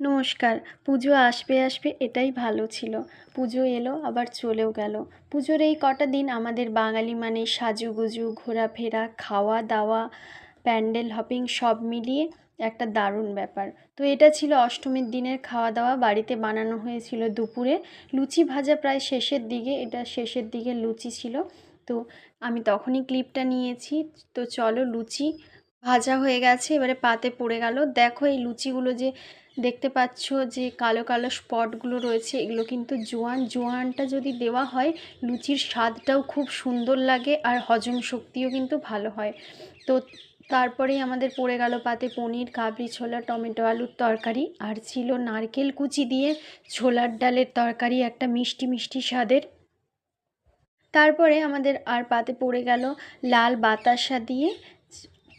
নমস্কার। পুজো আসবে আসবে এটাই ভালো ছিল। পুজো এলো আবার চলেও গেল। পুজোর এই কটা দিন আমাদের বাঙালি মানে সাজুগুজু, ঘোরাফেরা, খাওয়া-দাওয়া, প্যান্ডেল হপিং সব মিলিয়ে একটা দারুণ ব্যাপার। তো এটা ছিল অষ্টমীর দিনের খাওয়া-দাওয়া। বাড়িতে বানানো হয়েছিল দুপুরে। লুচি ভাজা প্রায় শেষের দিকে, এটা শেষের দিকে লুচি ছিল। তো আমি তখনই ক্লিপটা নিয়েছি। তো চলো, লুচি ভাজা হয়ে গেছে, এবারে পাতে পড়ে গেল। দেখো এই লুচিগুলো যে দেখতে পাচ্ছ, যে কালো কালো স্পটগুলো রয়েছে, এগুলো কিন্তু জোয়ান। জোয়ানটা যদি দেওয়া হয় লুচির স্বাদটাও খুব সুন্দর লাগে আর হজম শক্তিও কিন্তু ভালো হয়। তো তারপরেই আমাদের পড়ে গেল পাতে পনির, কাবলি ছোলা, টমেটো আলুর তরকারি, আর ছিল নারকেল কুচি দিয়ে ছোলার ডালের তরকারি, একটা মিষ্টি মিষ্টি স্বাদের। তারপরে আমাদের আর পাতে পড়ে গেল লাল বাতাসা দিয়ে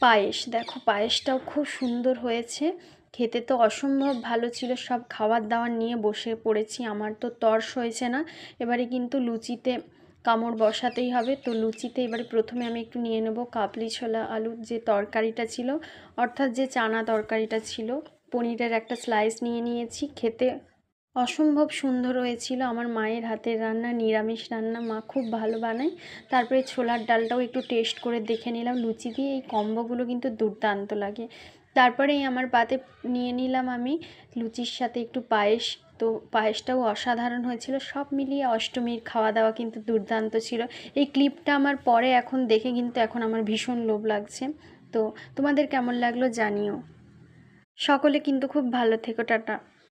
পায়েস। দেখো পায়েসটাও খুব সুন্দর হয়েছে, খেতে তো অসম্ভব ভালো ছিল। সব খাবার দাবার নিয়ে বসে পড়েছি, আমার তো তর্স হয়েছে না। এবারে কিন্তু লুচিতে কামড় বসাতেই হবে। তো লুচিতে এবারে প্রথমে আমি একটু নিয়ে নেব কাবলি ছোলা আলুর যে তরকারিটা ছিল, অর্থাৎ যে চানা তরকারিটা ছিল। পনিরের একটা স্লাইস নিয়ে নিয়েছি। খেতে অসম্ভব সুন্দর হয়েছিল, আমার মায়ের হাতের রান্না, নিরামিষ রান্না, মা খুব ভালো বানায়। তারপরে ছোলার ডালটাও একটু টেস্ট করে দেখে নিলাম। লুচি দিয়ে এই কম্বোগুলো কিন্তু দুর্দান্ত লাগে। তারপরেই আমার পাতে নিয়ে নিলাম আমি লুচির সাথে একটু পায়েস। তো পায়েসটাও অসাধারণ হয়েছিল। সব মিলিয়ে অষ্টমীর খাওয়া দাওয়া কিন্তু দুর্দান্ত ছিল। এই ক্লিপটা আমার পরে এখন দেখে কিন্তু এখন আমার ভীষণ লোভ লাগছে। তো তোমাদের কেমন লাগলো জানিও। সকলে কিন্তু খুব ভালো থেকো, টাটা।